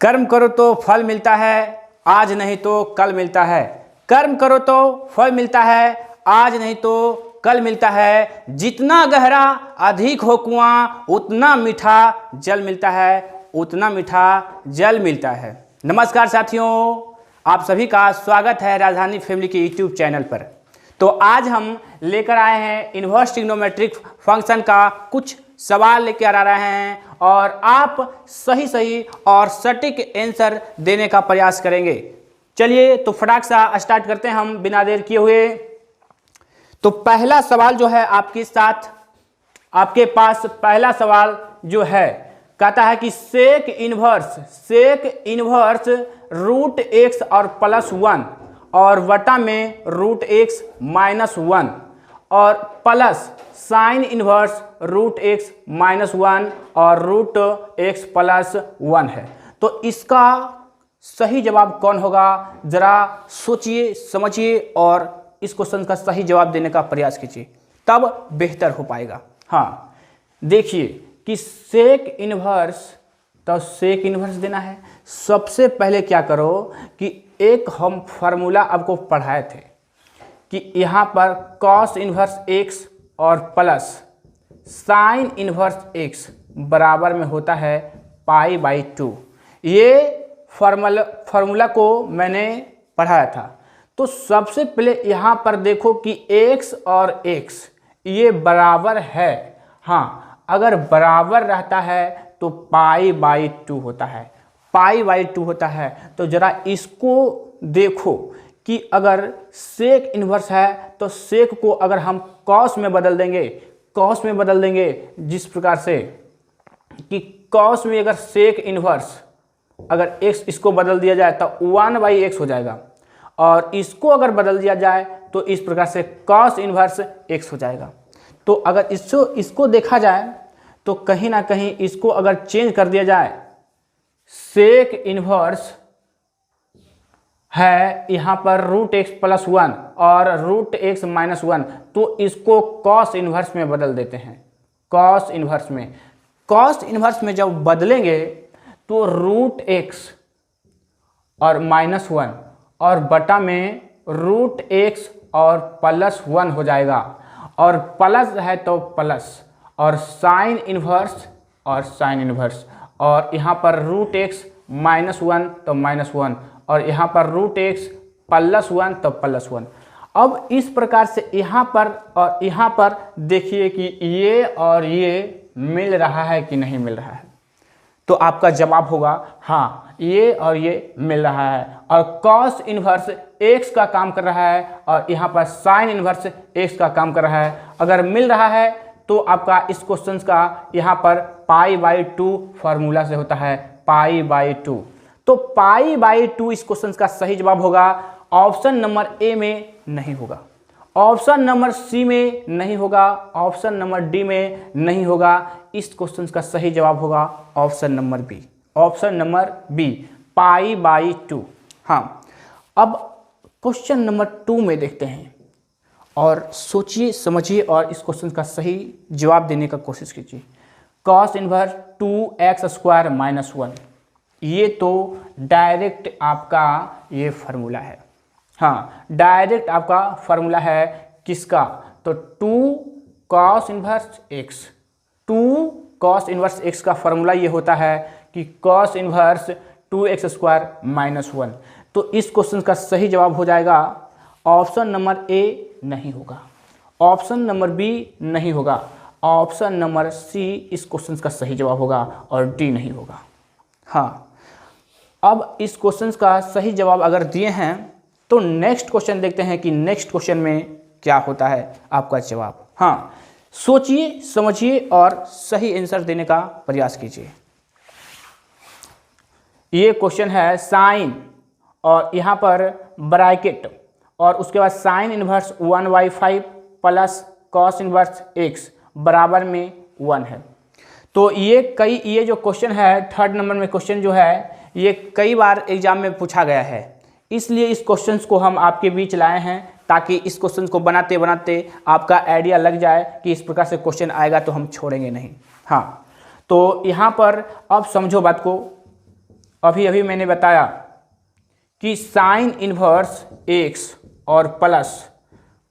कर्म करो तो फल मिलता है, आज नहीं तो कल मिलता है। कर्म करो तो फल मिलता है, आज नहीं तो कल मिलता है। जितना गहरा अधिक हो कुआं, उतना मीठा जल मिलता है, उतना मीठा जल मिलता है। नमस्कार साथियों, आप सभी का स्वागत है राजधानी फैमिली के यूट्यूब चैनल पर। तो आज हम लेकर आए हैं इन्वर्स ट्रिग्नोमेट्रिक फंक्शन का कुछ सवाल लेकर आ रहे हैं और आप सही और सटीक आंसर देने का प्रयास करेंगे। चलिए तो फटाक सा स्टार्ट करते हैं हम बिना देर किए हुए। तो पहला सवाल जो है आपके पास पहला सवाल जो है कहता है कि सेक इनवर्स रूट एक्स और प्लस 1 और वटा में रूट एक्स माइनस 1 और plus sine inverse root x minus 1 और रूट एक्स प्लस 1 है। तो इसका सही जवाब कौन होगा, जरा सोचिए समझिए और इस क्वेश्चन का सही जवाब देने का प्रयास कीजिए, तब बेहतर हो पाएगा। हाँ, देखिए कि सेक इनवर्स देना है। सबसे पहले क्या करो कि एक हम फार्मूला आपको पढ़ाए थे कि यहाँ पर कॉस इनवर्स एक्स और प्लस साइन इनवर्स एक्स बराबर में होता है π/2। ये फार्मूला को मैंने पढ़ाया था। तो सबसे पहले यहाँ पर देखो कि x और x ये बराबर है। हाँ, अगर बराबर रहता है तो π/2 होता है, π/2 होता है। तो जरा इसको देखो कि अगर सेक इन्वर्स है तो सेक को अगर हम कॉस में बदल देंगे, जिस प्रकार से कि कॉस में अगर सेक इन्वर्स अगर x इसको बदल दिया जाए तो 1/x हो जाएगा और इसको अगर बदल दिया जाए तो इस प्रकार से कॉस इन्वर्स x हो जाएगा। तो अगर इसको देखा जाए तो कहीं ना कहीं इसको अगर चेंज कर दिया जाए, सेक इन्वर्स है यहाँ पर रूट एक्स प्लस 1 और रूट एक्स माइनस 1, तो इसको कॉस इन्वर्स में बदल देते हैं। कॉस इन्वर्स में जब बदलेंगे तो रूट एक्स और माइनस 1 और बटा में रूट एक्स और प्लस 1 हो जाएगा और प्लस है तो प्लस और साइन इन्वर्स और यहाँ पर रूट एक्स माइनस 1 तो माइनस 1 और यहाँ पर रूट एक्स प्लस 1 तो प्लस 1। अब इस प्रकार से यहाँ पर और यहाँ पर देखिए कि ये और ये मिल रहा है कि नहीं मिल रहा है। तो आपका जवाब होगा हाँ, ये और ये मिल रहा है और कॉस इन्वर्स एक्स का काम कर रहा है और यहाँ पर साइन इन्वर्स एक्स का काम कर रहा है। अगर मिल रहा है तो आपका इस क्वेश्चन का यहाँ पर π/2 फार्मूला से होता है, π/2। तो π/2 इस क्वेश्चन का सही जवाब होगा। ऑप्शन नंबर ए में नहीं होगा, ऑप्शन नंबर सी में नहीं होगा, ऑप्शन नंबर डी में नहीं होगा। इस क्वेश्चन का सही जवाब होगा ऑप्शन नंबर बी, π/2। हाँ, अब क्वेश्चन नंबर 2 में देखते हैं और सोचिए समझिए और इस क्वेश्चन का सही जवाब देने का कोशिश कीजिए। कॉस इन्वर्स 2x² माइनस 1, ये तो डायरेक्ट आपका ये फार्मूला है। हाँ, डायरेक्ट आपका फार्मूला है किसका, तो 2 cos इन्वर्स x का फार्मूला ये होता है कि cos इन्वर्स 2x² माइनस 1। तो इस क्वेश्चन का सही जवाब हो जाएगा ऑप्शन नंबर ए नहीं होगा, ऑप्शन नंबर बी नहीं होगा, ऑप्शन नंबर सी इस क्वेश्चन का सही जवाब होगा और डी नहीं होगा। हाँ, अब इस क्वेश्चन का सही जवाब अगर दिए हैं तो नेक्स्ट क्वेश्चन देखते हैं कि नेक्स्ट क्वेश्चन में क्या होता है आपका जवाब। हाँ, सोचिए समझिए और सही आंसर देने का प्रयास कीजिए। ये क्वेश्चन है साइन और यहाँ पर ब्रैकेट और उसके बाद sign inverse 1/5 plus cos inverse x बराबर में 1 है। तो ये जो क्वेश्चन है, थर्ड नंबर में क्वेश्चन जो है, ये कई बार एग्जाम में पूछा गया है, इसलिए इस क्वेश्चन को हम आपके बीच लाए हैं ताकि इस क्वेश्चन को बनाते बनाते आपका आइडिया लग जाए कि इस प्रकार से क्वेश्चन आएगा तो हम छोड़ेंगे नहीं। हाँ, तो यहाँ पर अब समझो बात को, अभी अभी मैंने बताया कि साइन इन्वर्स एक्स और प्लस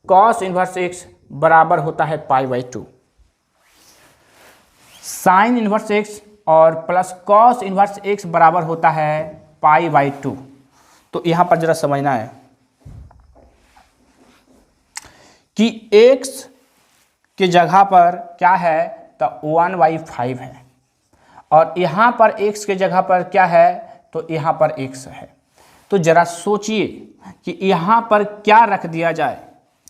कॉस इन्वर्स एक्स बराबर होता है π/2। साइन इन्वर्स एक्स और प्लस कॉस इन्वर्स एक्स बराबर होता है π/2। तो यहां पर जरा समझना है कि x की जगह पर क्या है, तो 1/5 है, और यहां पर x की जगह पर क्या है, तो यहां पर x है। तो जरा सोचिए कि यहां पर क्या रख दिया जाए।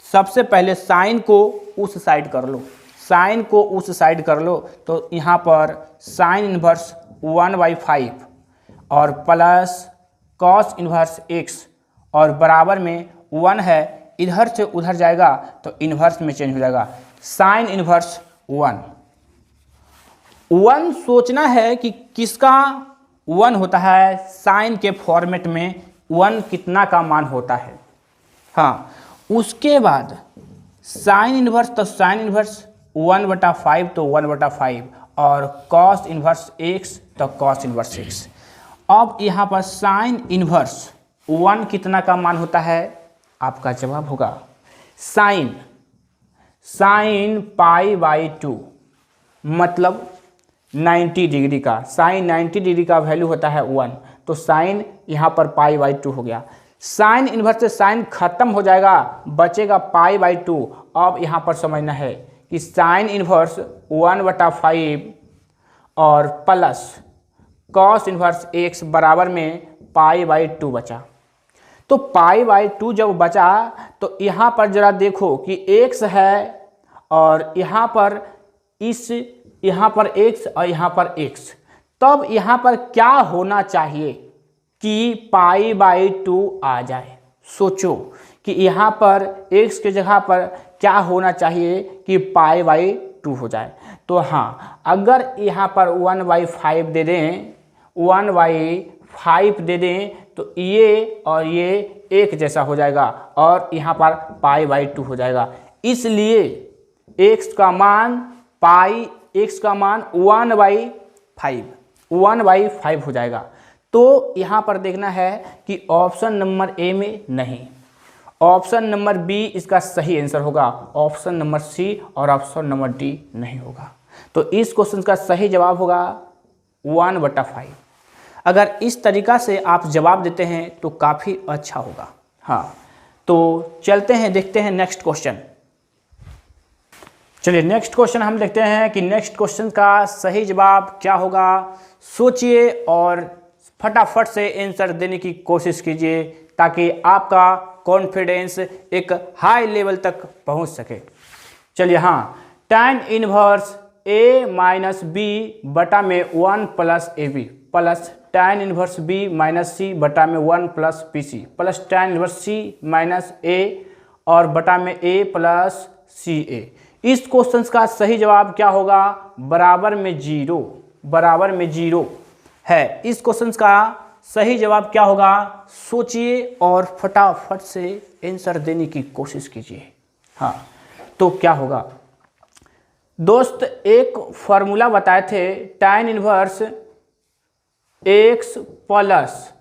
सबसे पहले साइन को उस साइड कर लो, साइन को उस साइड कर लो, तो यहाँ पर साइन इन्वर्स 1/5 और प्लस कॉस इन्वर्स एक्स और बराबर में 1 है, इधर से उधर जाएगा तो इन्वर्स में चेंज हो जाएगा। साइन इन्वर्स 1 सोचना है कि किसका 1 होता है, साइन के फॉर्मेट में 1 कितना का मान होता है। हाँ, उसके बाद साइन इन्वर्स, तो साइन इन्वर्स 1/5 तो 1/5 और कॉस इन्वर्स एक्स तो कॉस इन्वर्स एक्स। अब यहाँ पर साइन इन्वर्स 1 कितना का मान होता है, आपका जवाब होगा साइन π/2 मतलब 90 डिग्री का। साइन 90 डिग्री का वैल्यू होता है 1, तो साइन यहाँ पर π/2 हो गया। साइन इन्वर्स से साइन खत्म हो जाएगा, बचेगा π/2। अब यहाँ पर समझना है कि साइन इन्वर्स 1/5 और प्लस कॉस इन्वर्स एक्स बराबर में π/2 बचा। तो π/2 जब बचा तो यहाँ पर जरा देखो कि x है और यहाँ पर x और यहाँ पर x, तब यहाँ पर क्या होना चाहिए कि π/2 आ जाए। सोचो कि यहाँ पर x की जगह पर क्या होना चाहिए कि π/2 हो जाए। तो हाँ, अगर यहाँ पर 1/5 दे दें, 1/5 दे दें तो ये और ये एक जैसा हो जाएगा और यहाँ पर π/2 हो जाएगा। इसलिए x का मान 1/5 हो जाएगा। तो यहाँ पर देखना है कि ऑप्शन नंबर ए में नहीं, ऑप्शन नंबर बी इसका सही आंसर होगा, ऑप्शन नंबर सी और ऑप्शन नंबर डी नहीं होगा। तो इस क्वेश्चन का सही जवाब होगा 1/5। अगर इस तरीका से आप जवाब देते हैं तो काफ़ी अच्छा होगा। हाँ, तो चलते हैं, देखते हैं नेक्स्ट क्वेश्चन। चलिए नेक्स्ट क्वेश्चन हम देखते हैं कि नेक्स्ट क्वेश्चन का सही जवाब क्या होगा। सोचिए और फटाफट से आंसर देने की कोशिश कीजिए ताकि आपका कॉन्फिडेंस एक हाई लेवल तक पहुंच सके। चलिए हाँ, tan inverse a minus B बटा में 1 plus A B plus tan inverse b minus C बटा में 1 plus B C plus tan inverse C minus A और बटा में a प्लस सी ए। इस क्वेश्चन का सही जवाब क्या होगा, बराबर में 0, बराबर में 0 है। इस क्वेश्चन का सही जवाब क्या होगा, सोचिए और फटाफट से आंसर देने की कोशिश कीजिए। हाँ, तो क्या होगा दोस्त, एक फॉर्मूला बताए थे tan inverse x plus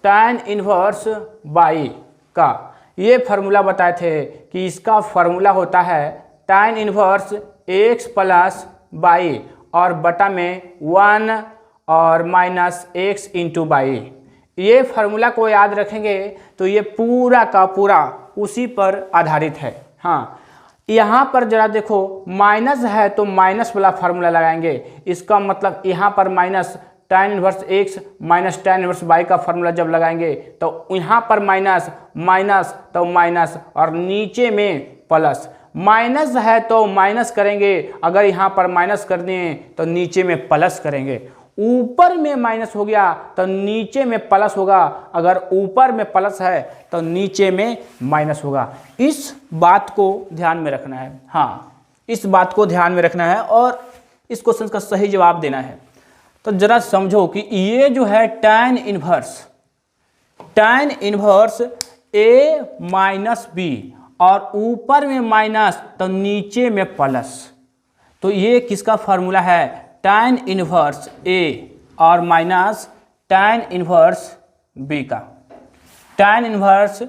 tan inverse y का। ये फार्मूला बताए थे कि इसका फार्मूला होता है tan inverse x plus y और बटा में 1 और माइनस x इंटू वाई। ये फार्मूला को याद रखेंगे तो ये पूरा का पूरा उसी पर आधारित है। हाँ, यहाँ पर जरा देखो माइनस है तो माइनस वाला फार्मूला लगाएंगे, इसका मतलब यहाँ पर minus tan inverse x minus tan inverse y का फार्मूला जब लगाएंगे तो यहाँ पर माइनस माइनस तो माइनस और नीचे में प्लस। माइनस है तो माइनस करेंगे, अगर यहाँ पर माइनस कर दें तो नीचे में प्लस करेंगे। ऊपर में माइनस हो गया तो नीचे में प्लस होगा, अगर ऊपर में प्लस है तो नीचे में माइनस होगा। इस बात को ध्यान में रखना है। हाँ, इस बात को ध्यान में रखना है और इस क्वेश्चन का सही जवाब देना है। तो जरा समझो कि ये जो है tan inverse a minus B और ऊपर में माइनस तो नीचे में प्लस, तो ये किसका फार्मूला है, tan इनवर्स a और माइनस tan इनवर्स b का, tan इनवर्स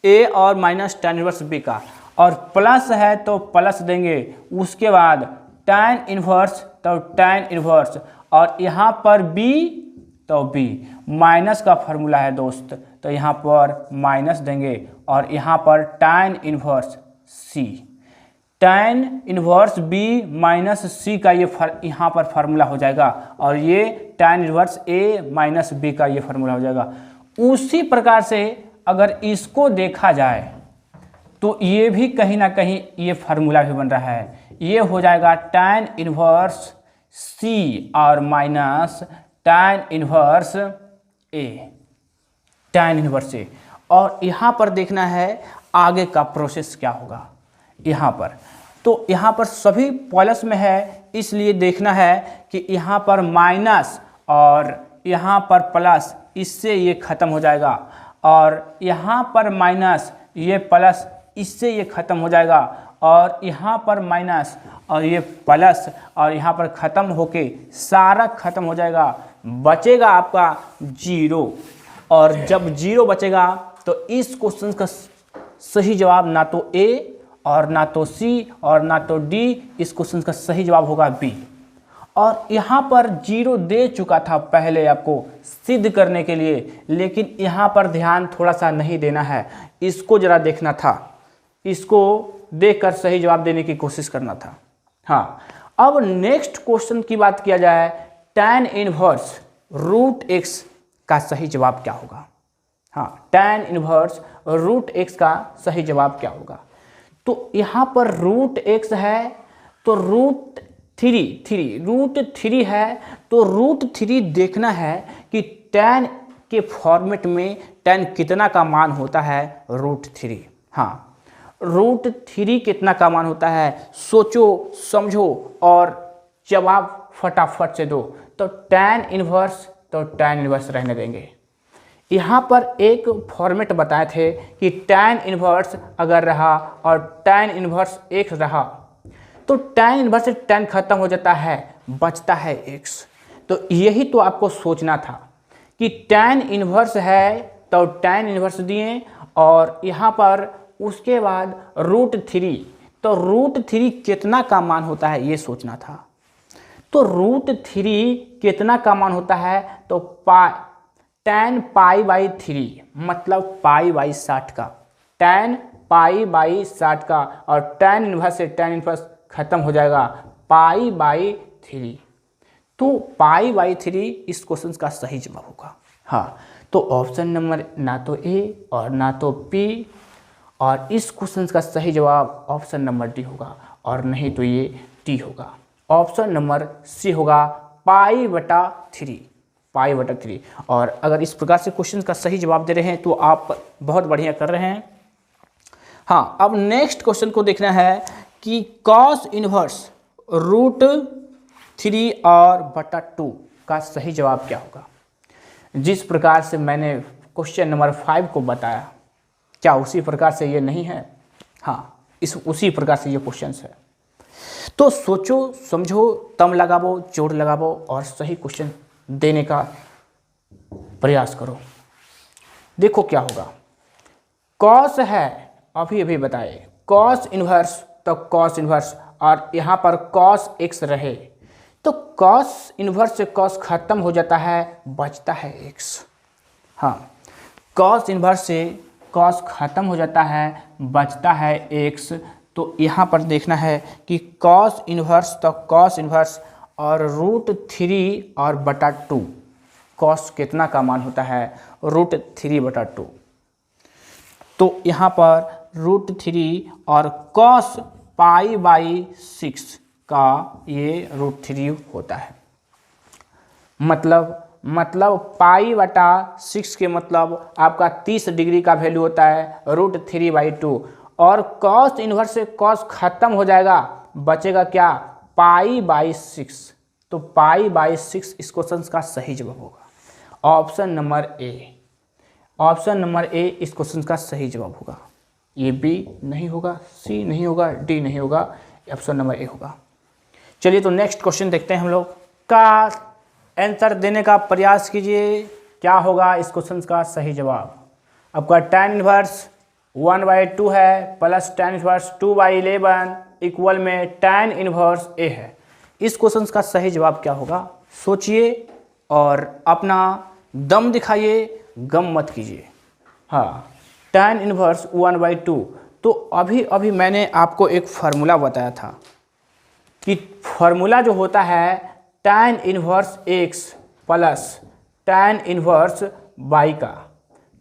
a और माइनस tan इनवर्स b का, और प्लस है तो प्लस देंगे, उसके बाद tan इनवर्स तो tan इनवर्स, और यहाँ पर b तो b, माइनस का फॉर्मूला है दोस्त, तो यहाँ पर माइनस देंगे, और यहाँ पर tan inverse c, tan inverse b minus c का ये यहाँ पर फार्मूला हो जाएगा, और ये tan inverse a minus b का ये फार्मूला हो जाएगा। उसी प्रकार से अगर इसको देखा जाए तो ये भी कहीं ना कहीं ये फार्मूला भी बन रहा है, ये हो जाएगा tan इनवर्स c और minus tan inverse a, tan inverse a। और यहाँ पर देखना है आगे का प्रोसेस क्या होगा। यहाँ पर तो यहाँ पर सभी प्लस में है, इसलिए देखना है कि यहाँ पर माइनस और यहाँ पर प्लस, इससे ये ख़त्म हो जाएगा, और यहाँ पर माइनस ये प्लस, इससे ये ख़त्म हो जाएगा, और यहाँ पर माइनस और ये प्लस, और यहाँ पर ख़त्म होके सारा ख़त्म हो जाएगा, बचेगा आपका 0। और जब 0 बचेगा तो इस क्वेश्चन का सही जवाब ना तो A और ना तो C और ना तो D, इस क्वेश्चन का सही जवाब होगा B। और यहाँ पर 0 दे चुका था पहले आपको सिद्ध करने के लिए, लेकिन यहाँ पर ध्यान थोड़ा सा नहीं देना है, इसको ज़रा देखना था, इसको देखकर सही जवाब देने की कोशिश करना था। हाँ, अब नेक्स्ट क्वेश्चन की बात किया जाए, tan इनवर्स रूट x का सही जवाब क्या होगा। हाँ, tan इनवर्स रूट x का सही जवाब क्या होगा। तो यहाँ पर रूट x है तो रूट 3 है, तो रूट 3 देखना है कि tan के फॉर्मेट में tan कितना का मान होता है, रूट 3। हाँ, रूट 3 कितना का मान होता है, सोचो समझो और जवाब फटाफट से दो। तो tan इनवर्स रहने देंगे। यहाँ पर एक फॉर्मेट बताए थे कि tan इनवर्स अगर रहा और tan इनवर्स x रहा तो tan इनवर्स से tan खत्म हो जाता है, बचता है x। तो यही तो आपको सोचना था कि tan इनवर्स है तो tan इनवर्स दिए, और यहाँ पर उसके बाद रूट 3, तो रूट 3 कितना का मान होता है ये सोचना था। तो रूट 3 कितना का मान होता है, तो tan π/3 मतलब π/60 का, tan π/60 का, और tan इनवर्स से tan इनवर्स खत्म हो जाएगा π/3। तो π/3 इस क्वेश्चन का सही जवाब होगा। हाँ, तो ऑप्शन नंबर ना तो A और ना तो P, और इस क्वेश्चन का सही जवाब ऑप्शन नंबर D होगा, और नहीं तो ये D होगा। ऑप्शन नंबर C होगा π/3। और अगर इस प्रकार से क्वेश्चन का सही जवाब दे रहे हैं तो आप बहुत बढ़िया कर रहे हैं। हाँ, अब नेक्स्ट क्वेश्चन को देखना है कि cos इनवर्स रूट 3 और बटा 2 का सही जवाब क्या होगा। जिस प्रकार से मैंने क्वेश्चन नंबर 5 को बताया, क्या उसी प्रकार से ये नहीं है। हाँ, उसी प्रकार से ये क्वेश्चन है। तो सोचो समझो, दम लगाओ, जोर लगाओ और सही क्वेश्चन देने का प्रयास करो। देखो क्या होगा। कॉस है, अभी बताए, कॉस इनवर्स तो कॉस इनवर्स, और यहाँ पर कॉस x रहे तो कॉस इनवर्स से कॉस खत्म हो जाता है, बचता है x। हाँ, कॉस इनवर्स से कॉस खत्म हो जाता है, बचता है x। तो यहाँ पर देखना है कि कॉस इनवर्स तो कॉस इनवर्स और रूट 3 और बटा 2, कॉस कितना का मान होता है, रूट 3 बटा 2। तो यहाँ पर रूट 3 और कॉस π/6 का ये रूट 3 होता है। मतलब π/6 के मतलब आपका 30 डिग्री का वैल्यू होता है, रूट 3/2। और कॉस इनवर्स से कॉस खत्म हो जाएगा, बचेगा क्या, π/6। तो π/6 इस क्वेश्चन का सही जवाब होगा। ऑप्शन नंबर ए इस क्वेश्चन का सही जवाब होगा। ये B नहीं होगा, C नहीं होगा, D नहीं होगा, ऑप्शन नंबर ए होगा। चलिए तो नेक्स्ट क्वेश्चन देखते हैं हम लोग। का आंसर देने का प्रयास कीजिए, क्या होगा इस क्वेश्चन का सही जवाब। आपका tan इनवर्स 1/2 है प्लस tan इनवर्स 2/11 इक्वल में tan इनवर्स a है। इस क्वेश्चन का सही जवाब क्या होगा सोचिए और अपना दम दिखाइए, गम मत कीजिए। हाँ, tan इनवर्स 1/2। तो अभी मैंने आपको एक फार्मूला बताया था कि फार्मूला जो होता है tan inverse x plus tan inverse y का,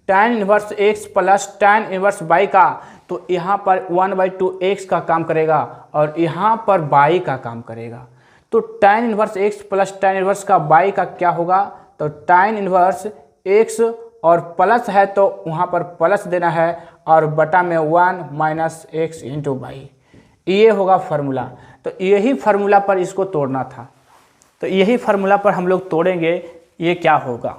tan inverse x plus tan inverse y का, तो यहाँ पर 1/2 x का काम करेगा और यहाँ पर y का काम करेगा। तो tan inverse x plus tan inverse का y का क्या होगा, तो tan इनवर्स x और प्लस है तो वहाँ पर प्लस देना है और बटा में 1 माइनस एक्स इंटू वाई, ये होगा फार्मूला। तो यही फार्मूला पर इसको तोड़ना था, तो यही फार्मूला पर हम लोग तोड़ेंगे, ये क्या होगा।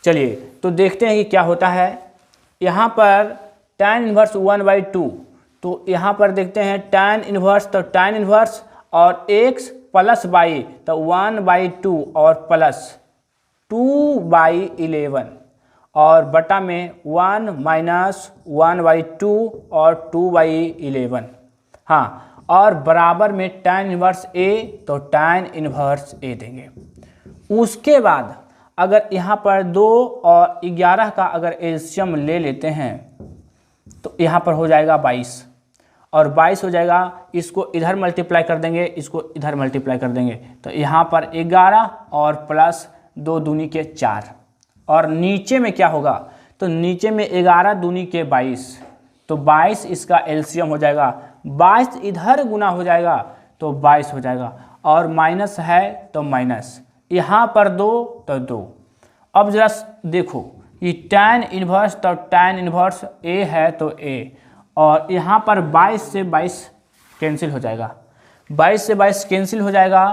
चलिए तो देखते हैं कि क्या होता है। यहाँ पर tan इनवर्स 1/2, तो यहाँ पर देखते हैं tan इनवर्स, तो tan इनवर्स और x प्लस y, तो 1/2 और प्लस 2/11 और बटा में 1 माइनस 1/2 और 2/11। हाँ, और बराबर में tan इनवर्स a, तो tan इनवर्स a देंगे। उसके बाद अगर यहाँ पर 2 और 11 का अगर एलसीएम ले लेते हैं तो यहाँ पर हो जाएगा 22 और 22 हो जाएगा, इसको इधर मल्टीप्लाई कर देंगे, इसको इधर मल्टीप्लाई कर देंगे, तो यहाँ पर 11 और प्लस 2 दूनी के 4 और नीचे में क्या होगा, तो नीचे में 11 दूनी के 22, तो 22 इसका एलसीएम हो जाएगा, 22 इधर गुना हो जाएगा तो 22 हो जाएगा और माइनस है तो माइनस, यहाँ पर 2 तो 2। अब जरा देखो ये tan इनवर्स, तो tan इनवर्स a है तो a, और यहाँ पर 22 से 22 कैंसिल हो जाएगा, 22 से 22 कैंसिल हो जाएगा,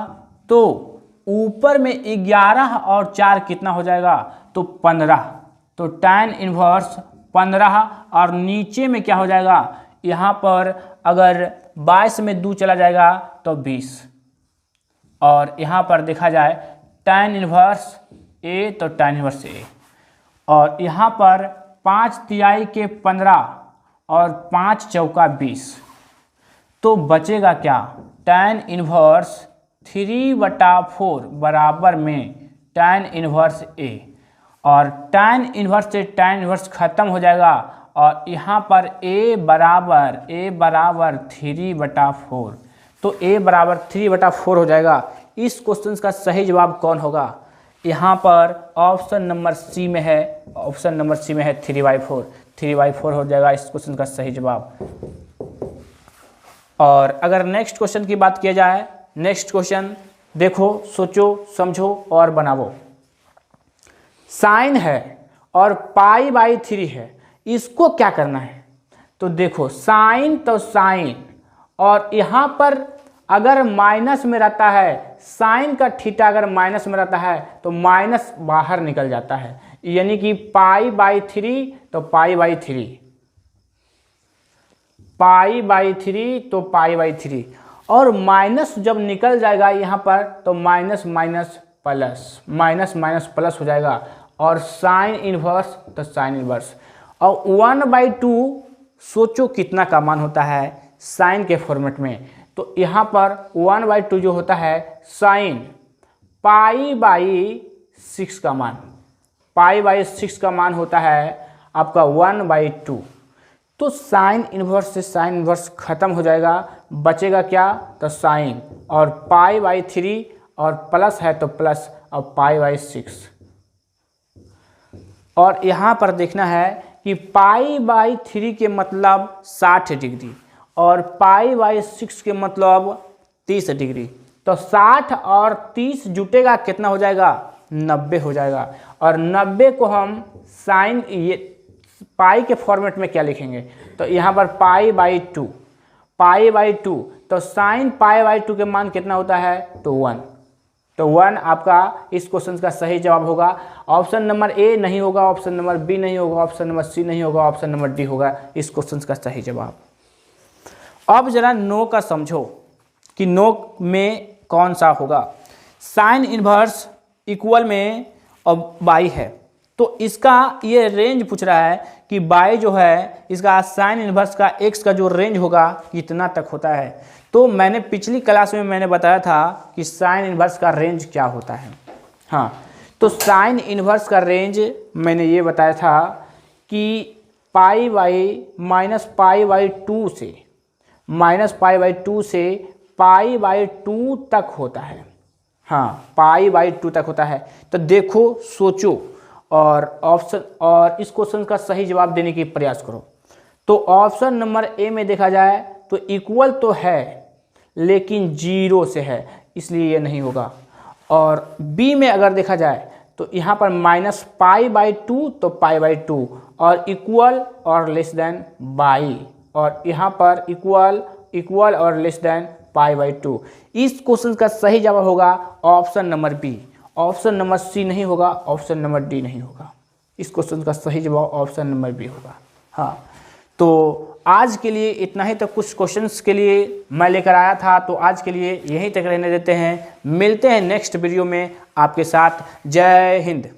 तो ऊपर में 11 और 4 कितना हो जाएगा, तो 15, तो tan इनवर्स 15 और नीचे में क्या हो जाएगा, यहाँ पर अगर 22 में 2 चला जाएगा तो 20 और यहाँ पर देखा जाए tan इनवर्स a, तो tan इनवर्स a और यहाँ पर 5 तिहाई के 15 और 5 चौका 20, तो बचेगा क्या, tan इनवर्स 3/4 बराबर में tan इनवर्स a और tan इनवर्स से tan इनवर्स खत्म हो जाएगा और यहाँ पर a बराबर 3/4, तो a बराबर 3/4 हो जाएगा। इस क्वेश्चन का सही जवाब कौन होगा, यहाँ पर ऑप्शन नंबर सी में है, ऑप्शन नंबर सी में है 3/4, 3/4 हो जाएगा इस क्वेश्चन का सही जवाब। और अगर नेक्स्ट क्वेश्चन की बात किया जाए, नेक्स्ट क्वेश्चन देखो, सोचो समझो और बनाओ। साइन है और π/3 है, इसको क्या करना है, तो देखो साइन तो साइन, और यहाँ पर अगर माइनस में रहता है, साइन का थीटा अगर माइनस में रहता है तो माइनस बाहर निकल जाता है, यानी कि π/3 तो π/3, π/3 तो π/3, और माइनस जब निकल जाएगा यहाँ पर तो minus minus plus, minus minus plus हो जाएगा, और साइन इनवर्स तो साइन इनवर्स, और 1/2 सोचो कितना का मान होता है साइन के फॉर्मेट में, तो यहाँ पर 1/2 जो होता है साइन π/6 का मान, π/6 का मान होता है आपका 1/2, तो साइन इनवर्स से साइन इनवर्स खत्म हो जाएगा, बचेगा क्या, तो साइन और π/3 और प्लस है तो प्लस और π/6, और यहाँ पर देखना है कि π/3 के मतलब 60 डिग्री और π/6 के मतलब 30 डिग्री, तो 60 और 30 जुटेगा कितना हो जाएगा, 90 हो जाएगा, और 90 को हम साइन ये पाई के फॉर्मेट में क्या लिखेंगे, तो यहाँ पर π/2, π/2, तो साइन π/2 के मान कितना होता है, तो 1, तो 1 आपका इस क्वेश्चन का सही जवाब होगा। ऑप्शन नंबर ए नहीं होगा, ऑप्शन नंबर बी नहीं होगा, ऑप्शन नंबर सी नहीं होगा, ऑप्शन नंबर डी होगा इस क्वेश्चन का सही जवाब। अब जरा नो का समझो कि नो में कौन सा होगा। साइन इनवर्स इक्वल में और बाई है, तो इसका ये रेंज पूछ रहा है कि बाई जो है इसका साइन इनवर्स का एक्स का जो रेंज होगा कितना तक होता है। तो मैंने पिछली क्लास में मैंने बताया था कि साइन इनवर्स का रेंज क्या होता है। हाँ, तो साइन इनवर्स का रेंज मैंने ये बताया था कि pi by minus pi by 2 से पाई बाई 2 तक होता है। हाँ, पाई बाई 2 तक होता है। तो देखो, सोचो और ऑप्शन और इस क्वेश्चन का सही जवाब देने की प्रयास करो। तो ऑप्शन नंबर ए में देखा जाए तो इक्वल तो है लेकिन 0 से है, इसलिए ये नहीं होगा। और बी में अगर देखा जाए तो यहाँ पर माइनस पाई बाई 2 तो पाई बाई 2 और इक्वल और लेस देन बाई, और यहाँ पर इक्वल और लेस देन पाई बाई 2। इस क्वेश्चन का सही जवाब होगा option number B. Option number C नहीं होगा, ऑप्शन नंबर डी नहीं होगा। इस क्वेश्चन का सही जवाब ऑप्शन नंबर बी होगा। हाँ, तो आज के लिए इतना ही तक कुछ क्वेश्चंस के लिए मैं लेकर आया था, तो आज के लिए यहीं तक रहने देते हैं। मिलते हैं नेक्स्ट वीडियो में आपके साथ। जय हिंद।